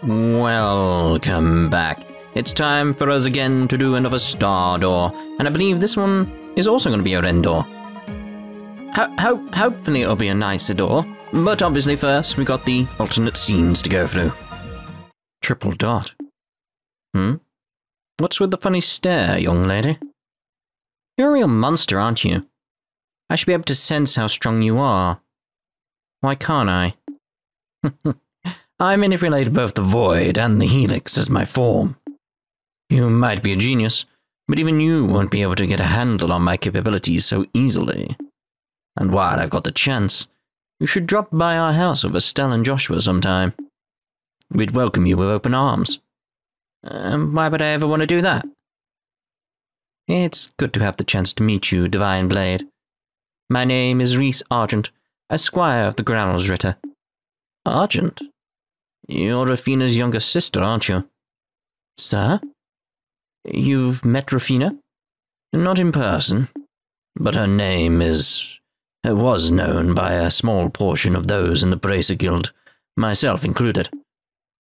Welcome back. It's time for us again to do another star door, and I believe this one is also going to be a Ren door. Hopefully it'll be a nicer door, but obviously first we got the alternate scenes to go through. Triple dot. What's with the funny stare, young lady? You're a real monster, aren't you? I should be able to sense how strong you are. Why can't I? I manipulated both the void and the helix as my form. You might be a genius, but even you won't be able to get a handle on my capabilities so easily. And while I've got the chance, you should drop by our house with Estelle and Joshua sometime. We'd welcome you with open arms. Why would I ever want to do that? It's good to have the chance to meet you, Divine Blade. My name is Ries Argent, a squire of the Growl's Ritter. Argent? You're Rafina's younger sister, aren't you? Sir? You've met Rafina? Not in person, but her name was known by a small portion of those in the Bracer Guild, myself included.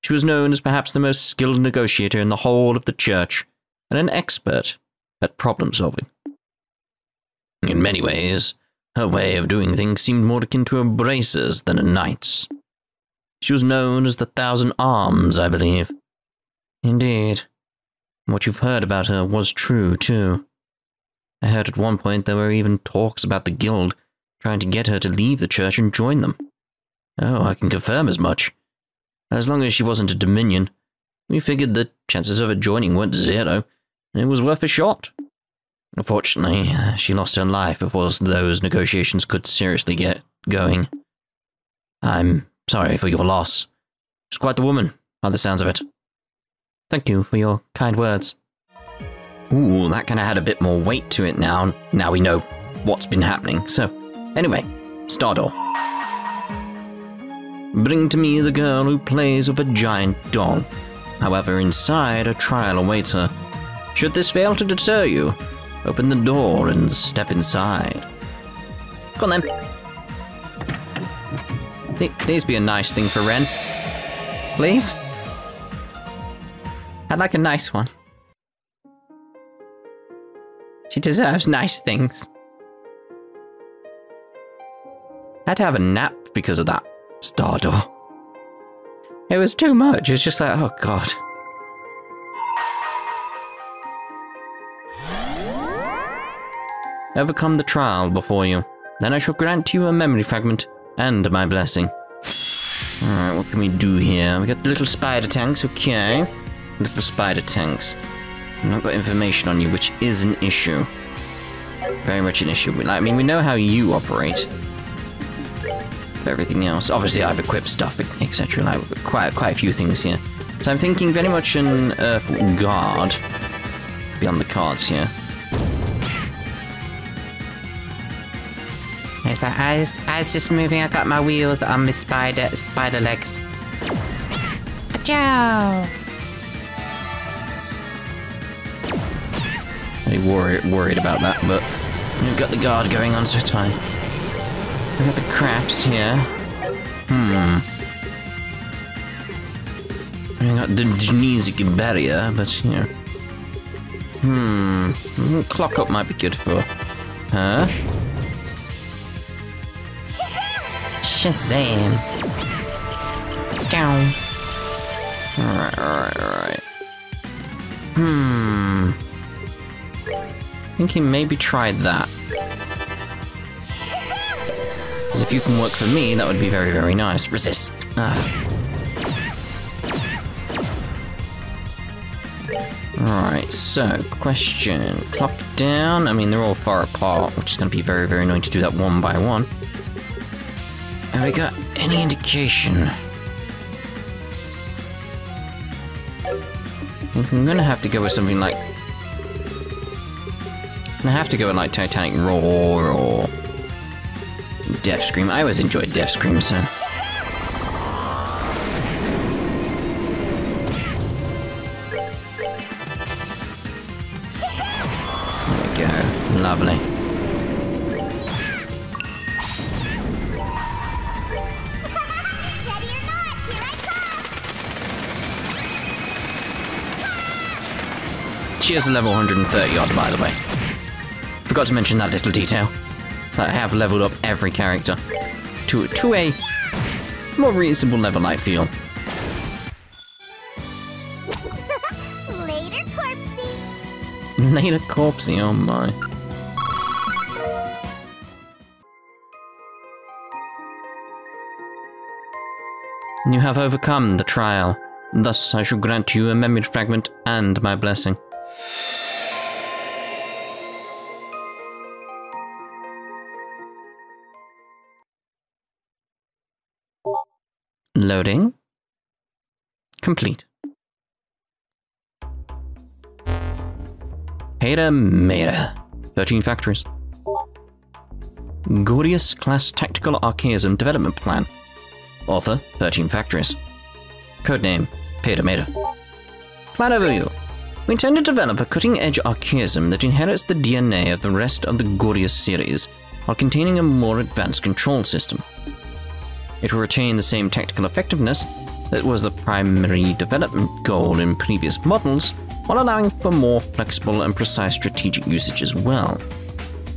She was known as perhaps the most skilled negotiator in the whole of the church, and an expert at problem-solving. In many ways, her way of doing things seemed more akin to a bracer's than a knight's. She was known as the Thousand Arms, I believe. Indeed. What you've heard about her was true, too. I heard at one point there were even talks about the guild trying to get her to leave the church and join them. Oh, I can confirm as much. As long as she wasn't a Dominion, we figured the chances of her joining weren't zero, and it was worth a shot. Unfortunately, she lost her life before those negotiations could seriously get going. I'm sorry for your loss. She's quite the woman, by the sounds of it. Thank you for your kind words. Ooh, that kind of had a bit more weight to it now. Now we know what's been happening. So, anyway, star door. Bring to me the girl who plays with a giant doll. However, inside a trial awaits her. Should this fail to deter you, open the door and step inside. Go on then. Please be a nice thing for Ren. Please? I'd like a nice one. She deserves nice things. I had to have a nap because of that star door. It was too much. It was just like, oh god. Overcome the trial before you. Then I shall grant you a memory fragment and my blessing. Alright, what can we do here? We got the little spider tanks, okay. Little spider tanks. I've not got information on you, which is an issue. Very much an issue. I mean, we know how you operate. For everything else. Obviously, I've equipped stuff, etc. Like, quite a few things here. So I'm thinking very much an Earth Guard. Beyond the cards here. It's like, I was just moving, I got my wheels on my spider legs. Ciao! I'm worried about that, but we've got the guard going on, so it's fine. We've got the crafts here. We've got the genesic barrier, but, you know. Clock up might be good for her. Shazam! Down. Alright. Thinking maybe try that. Because if you can work for me, that would be very, very nice. Resist. Alright, so, question. Clock down. I mean, they're all far apart, which is going to be very, very annoying to do that one by one. Have we got any indication? I think I'm gonna have to go with something like... I'm gonna have to go with like Titanic Roar or... Death Scream. I always enjoyed Death Scream, so... There we go. Lovely. she is a level 130 odd, by the way. Forgot to mention that little detail. So I have leveled up every character to a more reasonable level, I feel. Later, corpsey. Later, corpsey, oh my. You have overcome the trial. Thus, I shall grant you a memory fragment and my blessing. Loading. Complete. Mera. 13 factories. Gordius Class Tactical Archaism Development Plan. Author, 13 factories. Codename, Mera. Plan overview. We intend to develop a cutting-edge archaism that inherits the DNA of the rest of the Gordius series, while containing a more advanced control system. It will retain the same tactical effectiveness that was the primary development goal in previous models, while allowing for more flexible and precise strategic usage as well.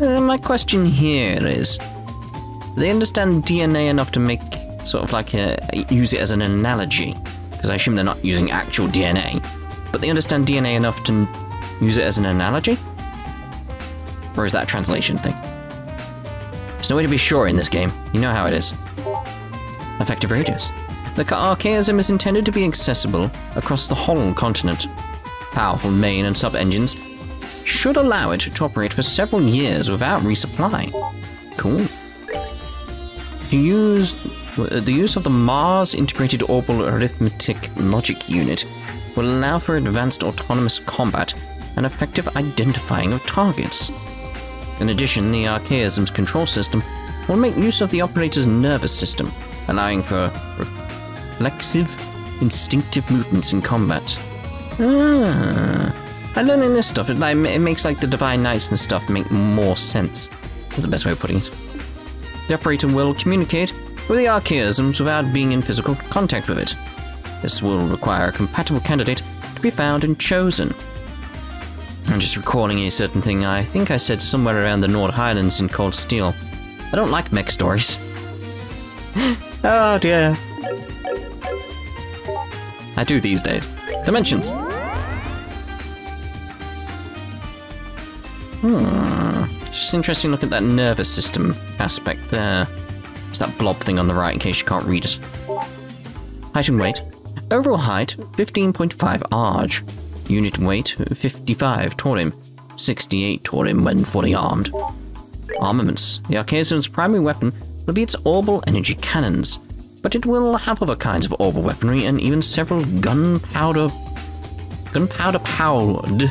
My question here is, do they understand DNA enough to make sort of like use it as an analogy? Because I assume they're not using actual DNA, but they understand DNA enough to use it as an analogy? Or is that a translation thing? There's no way to be sure in this game. You know how it is. Effective radius. The archaism is intended to be accessible across the whole continent. Powerful main and sub-engines should allow it to operate for several years without resupply. Cool. The use of the Mars Integrated Orbital Arithmetic Logic Unit will allow for advanced autonomous combat and effective identifying of targets. In addition, the archaism's control system will make use of the operator's nervous system, allowing for reflexive, instinctive movements in combat. I'm learning this stuff. It makes like the Divine Knights and stuff make more sense. That's the best way of putting it. The operator will communicate with the archaisms without being in physical contact with it. This will require a compatible candidate to be found and chosen. I'm just recalling a certain thing I think I said somewhere around the Nord Highlands in Cold Steel. I don't like mech stories. Oh dear. I do these days. Dimensions. It's just interesting to look at that nervous system aspect there. It's that blob thing on the right in case you can't read it. Height and weight. Overall height, 15.5 Arg. Unit weight, 55 Taurim. 68 Taurim when fully armed. Armaments. The archaism's primary weapon will be its orbital energy cannons, but it will have other kinds of orbital weaponry and even several gunpowder powered,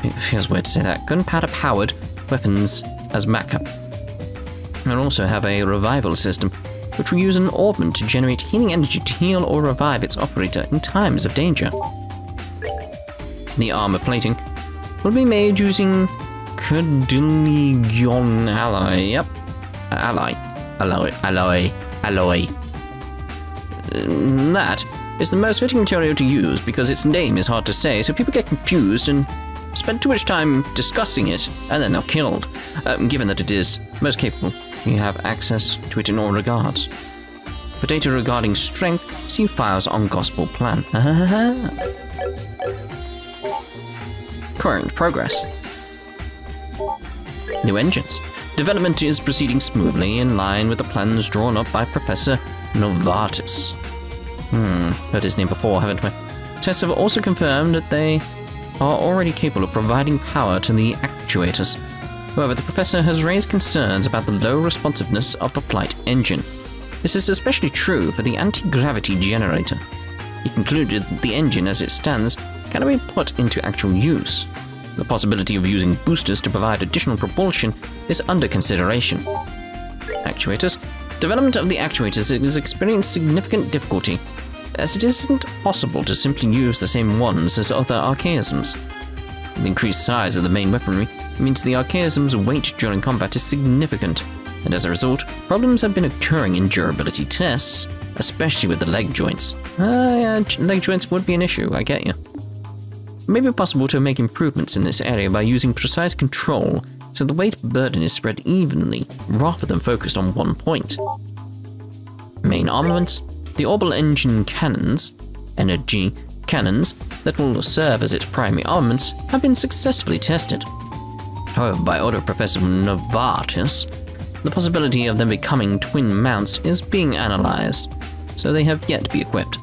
it feels weird to say that, gunpowder powered weapons as backup. It will also have a revival system, which will use an orbment to generate healing energy to heal or revive its operator in times of danger. The armor plating will be made using Cordillion alloy. Yep, alloy. That is the most fitting material to use because its name is hard to say, so people get confused and spend too much time discussing it, and then they're killed. Given that it is most capable, you have access to it in all regards. For data regarding strength, see files on Gospel Plan. Current progress. New engines. Development is proceeding smoothly in line with the plans drawn up by Professor Novartis. Heard his name before, haven't we? Tests have also confirmed that they are already capable of providing power to the actuators. However, the professor has raised concerns about the low responsiveness of the flight engine. This is especially true for the anti-gravity generator. He concluded that the engine as it stands cannot be put into actual use. The possibility of using boosters to provide additional propulsion is under consideration. Actuators. Development of the actuators has experienced significant difficulty, as it isn't possible to simply use the same ones as other archaisms. The increased size of the main weaponry means the archaism's weight during combat is significant, and as a result, problems have been occurring in durability tests, especially with the leg joints. Yeah, leg joints would be an issue, I get you. It may be possible to make improvements in this area by using precise control so the weight burden is spread evenly rather than focused on one point. Main armaments: the orbital engine cannons, energy cannons that will serve as its primary armaments, have been successfully tested. However, by order of Professor Novartis, the possibility of them becoming twin mounts is being analyzed, so they have yet to be equipped.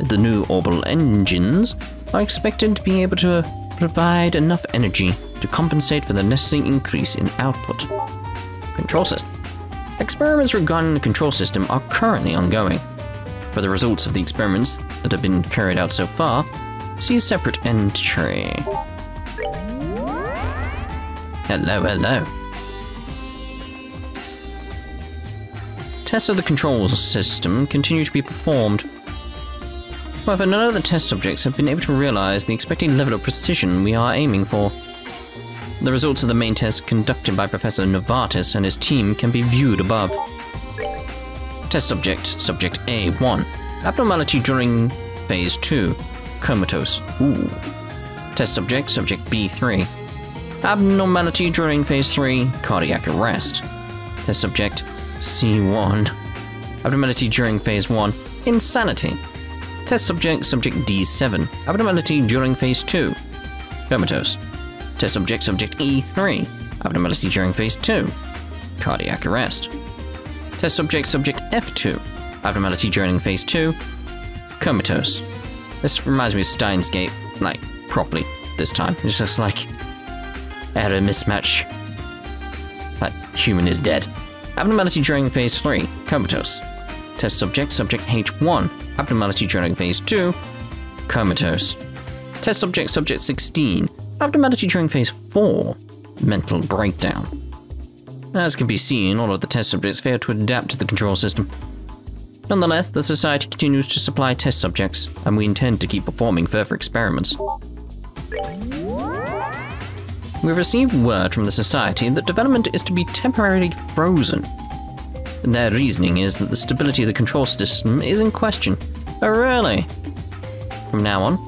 The new orbital engines are expected to be able to provide enough energy to compensate for the necessary increase in output. Control system. Experiments regarding the control system are currently ongoing. For the results of the experiments that have been carried out so far, see a separate entry. Hello, hello. Tests of the control system continue to be performed. However, none of the test subjects have been able to realize the expected level of precision we are aiming for. The results of the main test conducted by Professor Novartis and his team can be viewed above. Test subject, Subject A1. Abnormality during Phase 2. Comatose. Ooh. Test subject, Subject B3. Abnormality during Phase 3. Cardiac arrest. Test subject C1. Abnormality during Phase 1. Insanity. Test subject, Subject D7. Abnormality during Phase 2. Comatose. Test subject, Subject E3. Abnormality during Phase 2. Cardiac arrest. Test subject, Subject F2. Abnormality during Phase 2. Comatose. This reminds me of Steins Gate, like, properly this time. It's just like, error mismatch. That human is dead. Abnormality during Phase 3. Comatose. Test subject, Subject H1. Abnormality during Phase 2. Comatose. Test subject, Subject 16. Abnormality during Phase 4. Mental breakdown. As can be seen, all of the test subjects failed to adapt to the control system. Nonetheless, the Society continues to supply test subjects, and we intend to keep performing further experiments. We've received word from the Society that development is to be temporarily frozen. Their reasoning is that the stability of the control system is in question. Oh, really? From now on,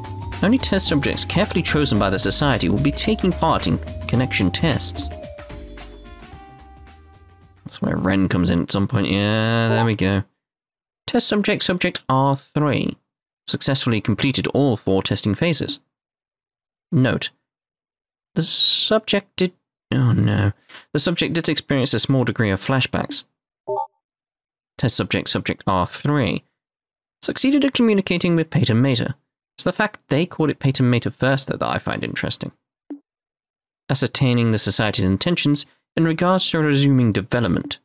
only test subjects carefully chosen by the Society will be taking part in connection tests. That's where Ren comes in at some point. Yeah, there we go. Test subject, Subject R3. Successfully completed all 4 testing phases. Note: the subject did... oh no. The subject did experience a small degree of flashbacks. Test subject, Subject R3. Succeeded at communicating with Pater Mater. It's the fact they called it Pater Mater first that I find interesting. Ascertaining the Society's intentions in regards to resuming development.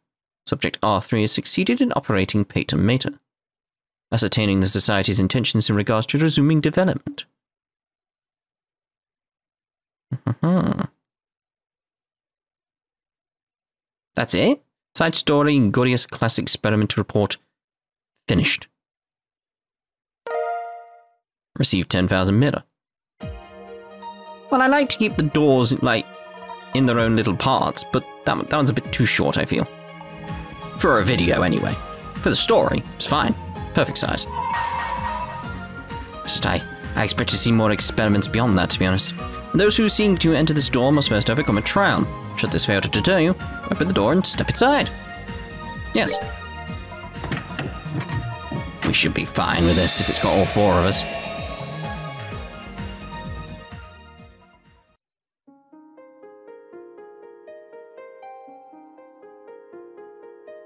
Subject R3 has succeeded in operating Pater Mater. Ascertaining the Society's intentions in regards to resuming development. That's it? Side story, Gordius Classic Experiment Report. Finished. Received 10,000 mirror. Well, I like to keep the doors, like, in their own little parts, but that one's a bit too short, I feel. For a video, anyway. For the story, it's fine. Perfect size. Just I expect to see more experiments beyond that, to be honest. Those who seek to enter this door must first overcome a trial. Should this fail to deter you, open the door and step inside. Yes. We should be fine with this if it's got all 4 of us.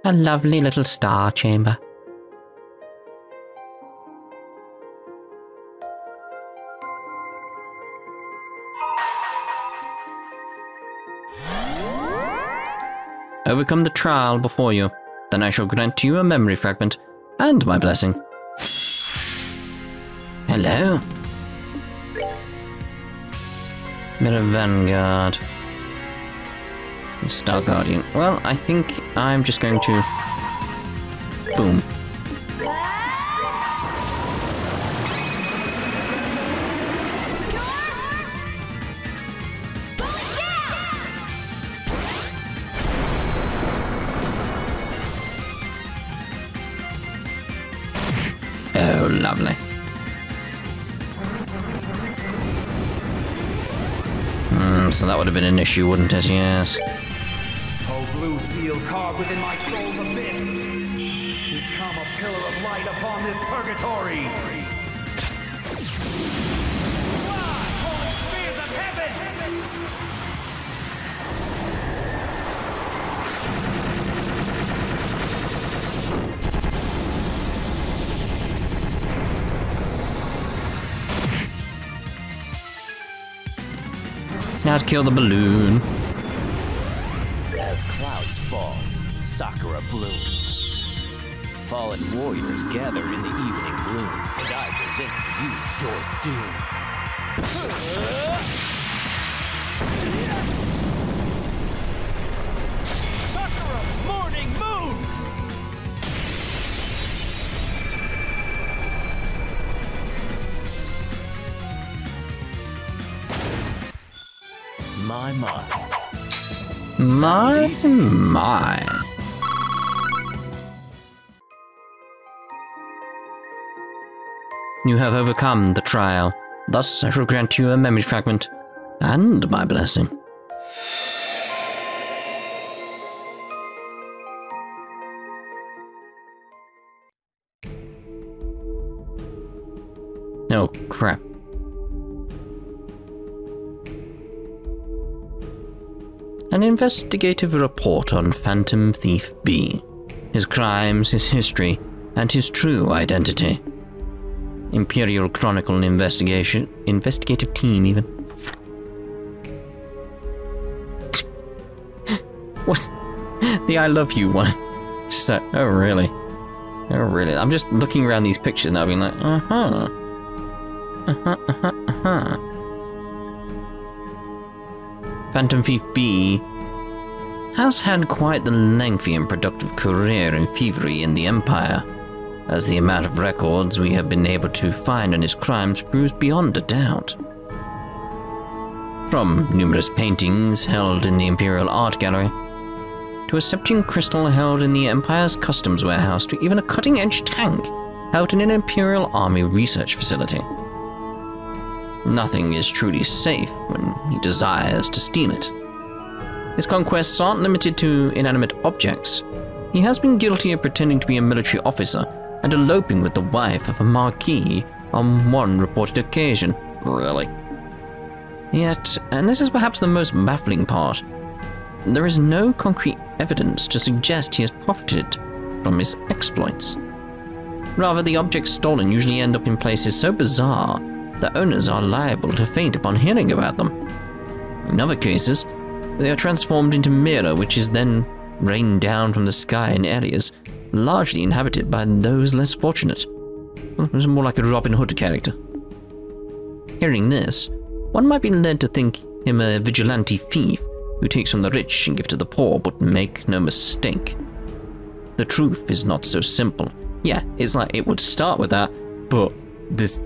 A lovely little star chamber. Overcome the trial before you, then I shall grant to you a memory fragment and my blessing. Hello? Mirror Vanguard. Star Guardian. Well, I think I'm just going to... boom. Oh, lovely. So that would have been an issue, wouldn't it? Yes. Oh, blue seal carved within my soul's abyss. Become a pillar of light upon this purgatory. Fly, holy spears of heaven! Now to kill the balloon. As clouds fall, sakura bloom. Fallen warriors gather in the evening gloom, and I present to you your doom. Sakura, morning moon! My. My. You have overcome the trial. Thus, I shall grant you a memory fragment and my blessing. Oh, crap. An investigative report on Phantom Thief B. His crimes, his history, and his true identity. Imperial Chronicle investigative team, even. What's the I love you one? So, oh really? Oh really? I'm just looking around these pictures now being like, Phantom Thief B has had quite the lengthy and productive career in thievery in the Empire, as the amount of records we have been able to find on his crimes proves beyond a doubt. From numerous paintings held in the Imperial Art Gallery, to a septium crystal held in the Empire's customs warehouse, to even a cutting-edge tank held in an Imperial Army research facility. Nothing is truly safe when he desires to steal it. His conquests aren't limited to inanimate objects. He has been guilty of pretending to be a military officer and eloping with the wife of a marquis on one reported occasion. Really? Yet, and this is perhaps the most baffling part, there is no concrete evidence to suggest he has profited from his exploits. Rather, the objects stolen usually end up in places so bizarre that owners are liable to faint upon hearing about them. In other cases, they are transformed into mirror, which is then rained down from the sky in areas largely inhabited by those less fortunate. It was more like a Robin Hood character. Hearing this, one might be led to think him a vigilante thief who takes from the rich and gives to the poor, but make no mistake. The truth is not so simple. Yeah, it's like it would start with that, but this...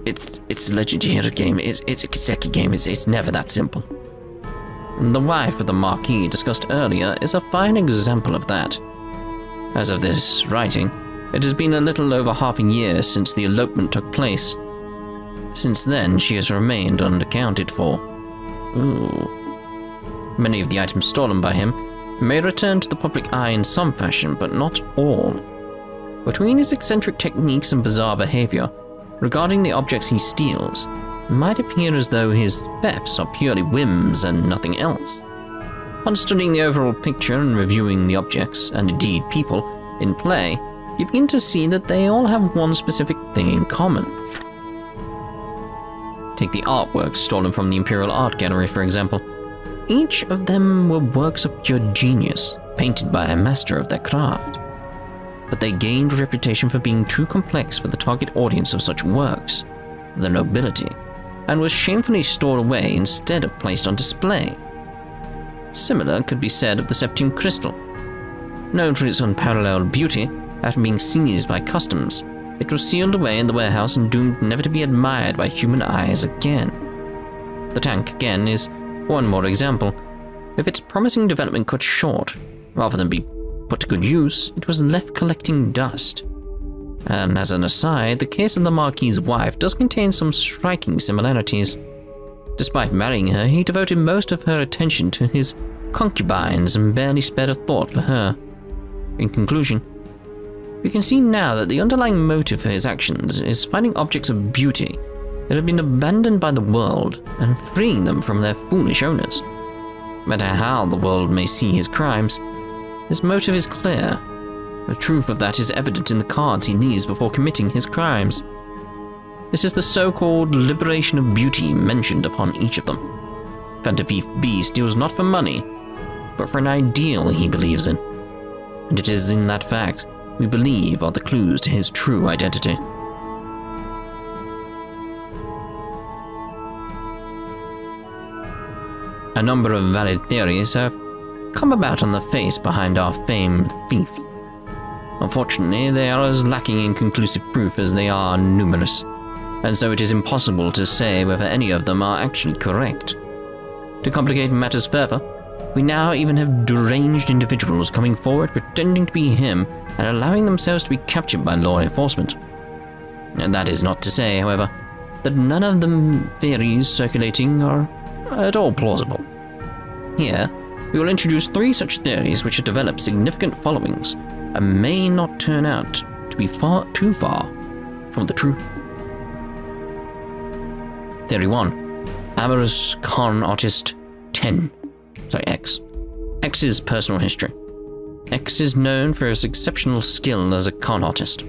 It's a Legendary Hero game, it's a Kiseki game, it's never that simple. The wife of the Marquis discussed earlier is a fine example of that. As of this writing, it has been a little over half a year since the elopement took place. Since then, she has remained unaccounted for. Ooh. Many of the items stolen by him may return to the public eye in some fashion, but not all. Between his eccentric techniques and bizarre behavior, regarding the objects he steals, it might appear as though his thefts are purely whims and nothing else. On studying the overall picture and reviewing the objects, and indeed people, in play, you begin to see that they all have one specific thing in common. Take the artworks stolen from the Imperial Art Gallery, for example. Each of them were works of pure genius, painted by a master of their craft. But they gained a reputation for being too complex for the target audience of such works, the nobility, and was shamefully stored away instead of placed on display. Similar could be said of the septium crystal. Known for its unparalleled beauty, after being seized by customs, it was sealed away in the warehouse and doomed never to be admired by human eyes again. The tank, again, is one more example. With its promising development cut short, rather than be put to good use, it was left collecting dust. And as an aside, the case of the Marquis's wife does contain some striking similarities. Despite marrying her, he devoted most of her attention to his concubines and barely spared a thought for her. In conclusion, we can see now that the underlying motive for his actions is finding objects of beauty that have been abandoned by the world and freeing them from their foolish owners. No matter how the world may see his crimes, his motive is clear. The truth of that is evident in the cards he leaves before committing his crimes. This is the so-called liberation of beauty mentioned upon each of them. Phantom Thief B steals not for money, but for an ideal he believes in. And it is in that fact we believe are the clues to his true identity. A number of valid theories have come about on the face behind our famed thief. Unfortunately, they are as lacking in conclusive proof as they are numerous, and so it is impossible to say whether any of them are actually correct. To complicate matters further, we now even have deranged individuals coming forward pretending to be him and allowing themselves to be captured by law enforcement. And that is not to say, however, that none of the theories circulating are at all plausible. Here, we will introduce 3 such theories which have developed significant followings and may not turn out to be too far from the truth. Theory 1. Amorous con artist X. X's personal history. X is known for his exceptional skill as a con artist,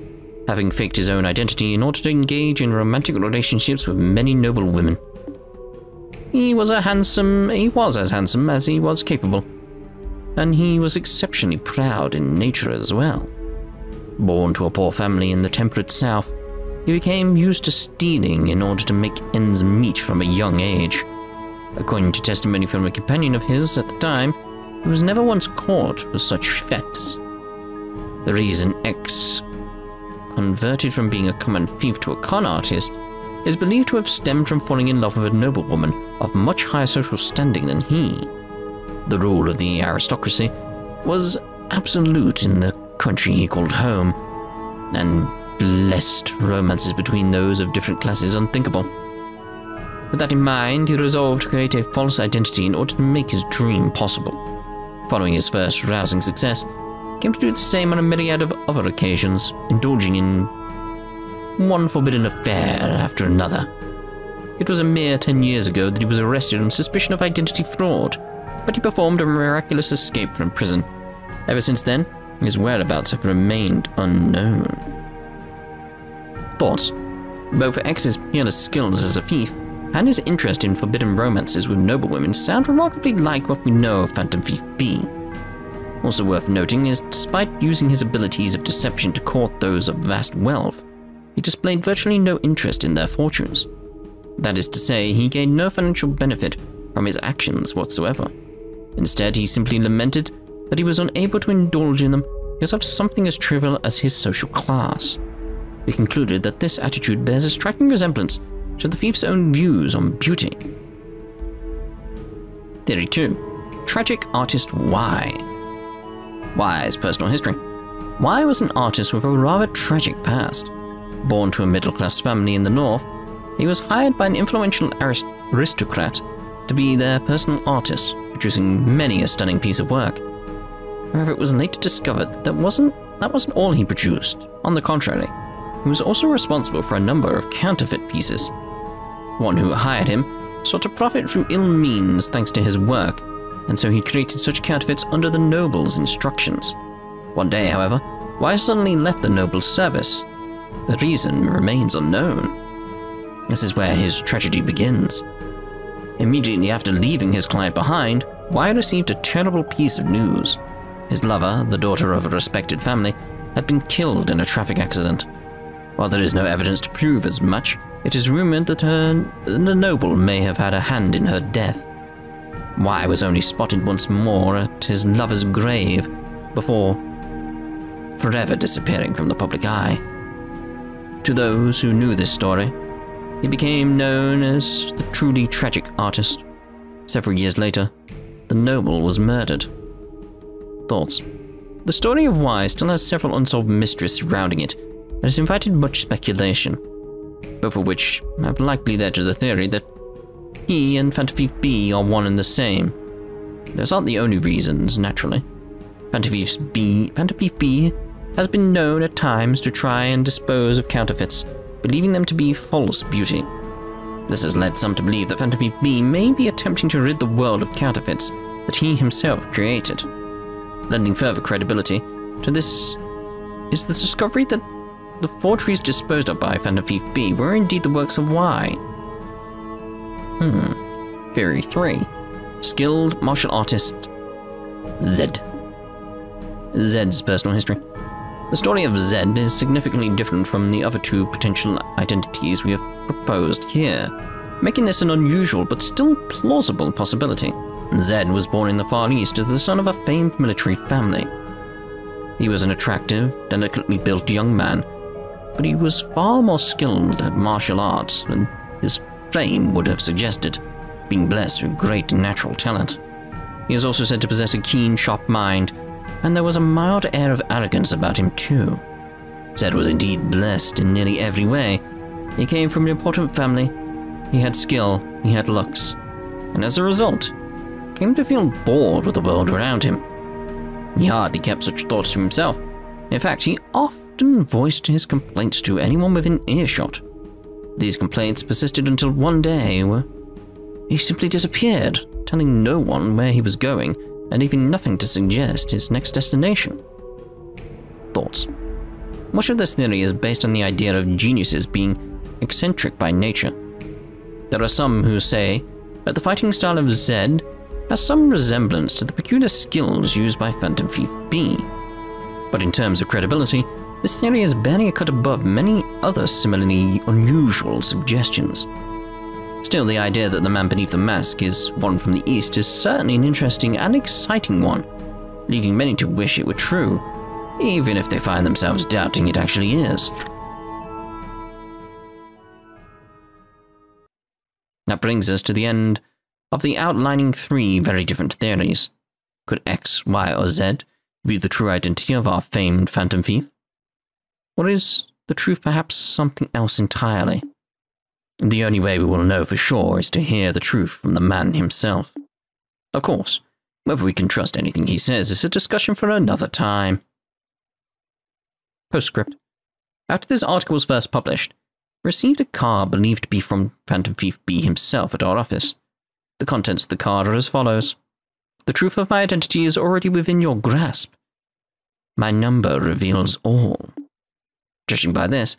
having faked his own identity in order to engage in romantic relationships with many noble women. He was as handsome as he was capable, and he was exceptionally proud in nature as well. Born to a poor family in the temperate South, he became used to stealing in order to make ends meet from a young age. According to testimony from a companion of his at the time, he was never once caught for such thefts. The reason X converted from being a common thief to a con artist is believed to have stemmed from falling in love with a noblewoman of much higher social standing than he. The rule of the aristocracy was absolute in the country he called home, and blessed romances between those of different classes unthinkable. With that in mind, he resolved to create a false identity in order to make his dream possible. Following his first rousing success, he came to do the same on a myriad of other occasions, indulging in one forbidden affair after another. It was a mere 10 years ago that he was arrested on suspicion of identity fraud, but he performed a miraculous escape from prison. Ever since then, his whereabouts have remained unknown. Thoughts? Both X's peerless skills as a thief and his interest in forbidden romances with noblewomen sound remarkably like what we know of Phantom Thief B. Also worth noting is, despite using his abilities of deception to court those of vast wealth, he displayed virtually no interest in their fortunes. That is to say, he gained no financial benefit from his actions whatsoever. Instead, he simply lamented that he was unable to indulge in them because of something as trivial as his social class. We concluded that this attitude bears a striking resemblance to the thief's own views on beauty. Theory 2. Tragic artist Y. Y's personal history. Y was an artist with a rather tragic past. Born to a middle-class family in the north, he was hired by an influential aristocrat to be their personal artist, producing many a stunning piece of work. However, it was later discovered that wasn't all he produced. On the contrary, he was also responsible for a number of counterfeit pieces. One who hired him sought to profit through ill means thanks to his work, and so he created such counterfeits under the noble's instructions. One day, however, Y suddenly left the noble's service. The reason remains unknown. This is where his tragedy begins. Immediately after leaving his client behind, Y received a terrible piece of news. His lover, the daughter of a respected family, had been killed in a traffic accident. While there is no evidence to prove as much, it is rumored that the noble may have had a hand in her death. Y was only spotted once more at his lover's grave before forever disappearing from the public eye. To those who knew this story, he became known as the truly tragic artist. Several years later, the noble was murdered. Thoughts? The story of Y still has several unsolved mysteries surrounding it, and has invited much speculation, both of which have likely led to the theory that he and Phantom B are one and the same. Those aren't the only reasons, naturally. Phantom B has been known at times to try and dispose of counterfeits, believing them to be false beauty. This has led some to believe that Phantom B may be attempting to rid the world of counterfeits that he himself created. Lending further credibility to this is the discovery that the forgeries disposed of by Phantom B were indeed the works of Y. Theory 3. Skilled martial artist Zed. Zed's personal history. The story of Zed is significantly different from the other two potential identities we have proposed here, making this an unusual but still plausible possibility. Zed was born in the Far East as the son of a famed military family. He was an attractive, delicately built young man, but he was far more skilled at martial arts than his fame would have suggested, being blessed with great natural talent. He is also said to possess a keen, sharp mind, and there was a mild air of arrogance about him too. Zed was indeed blessed in nearly every way. He came from an important family, he had skill, he had looks, and as a result, came to feel bored with the world around him. He hardly kept such thoughts to himself. In fact, he often voiced his complaints to anyone within earshot. These complaints persisted until one day where he simply disappeared, telling no one where he was going and leaving nothing to suggest his next destination. Thoughts. Much of this theory is based on the idea of geniuses being eccentric by nature. There are some who say that the fighting style of Zed has some resemblance to the peculiar skills used by Phantom Thief B. But in terms of credibility, this theory is barely a cut above many other similarly unusual suggestions. Still, the idea that the man beneath the mask is one from the East is certainly an interesting and exciting one, leading many to wish it were true, even if they find themselves doubting it actually is. That brings us to the end of the outlining three very different theories. Could X, Y, or Z be the true identity of our famed Phantom Thief? Or is the truth perhaps something else entirely? The only way we will know for sure is to hear the truth from the man himself. Of course, whether we can trust anything he says is a discussion for another time. Postscript. After this article was first published, I received a card believed to be from Phantom Thief B himself at our office. The contents of the card are as follows. The truth of my identity is already within your grasp. My number reveals all. Judging by this,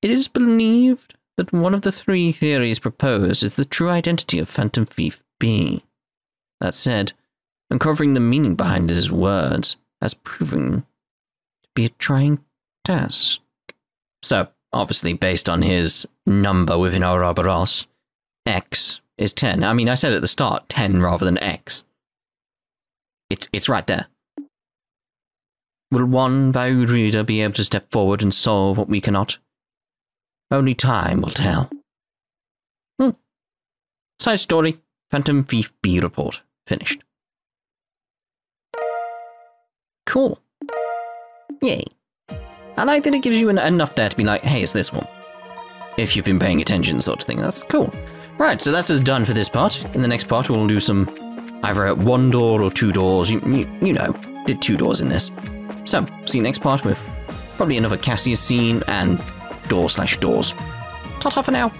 it is believed that one of the three theories proposed is the true identity of Phantom Thief B. That said, uncovering the meaning behind his words has proven to be a trying task. So, obviously based on his number within Ouroboros, X is 10. I mean, I said at the start 10 rather than X. It's right there. Will one valued reader be able to step forward and solve what we cannot? Only time will tell. Side story, Phantom Thief B report. Finished. Cool. Yay. I like that it gives you enough there to be like, hey, it's this one. If you've been paying attention sort of thing, that's cool. Right, so that's us done for this part. In the next part, we'll do some either one door or two doors. You know, did 2 doors in this. So, see you next part with probably another Cassius scene and door/doors. Ta-ta for now.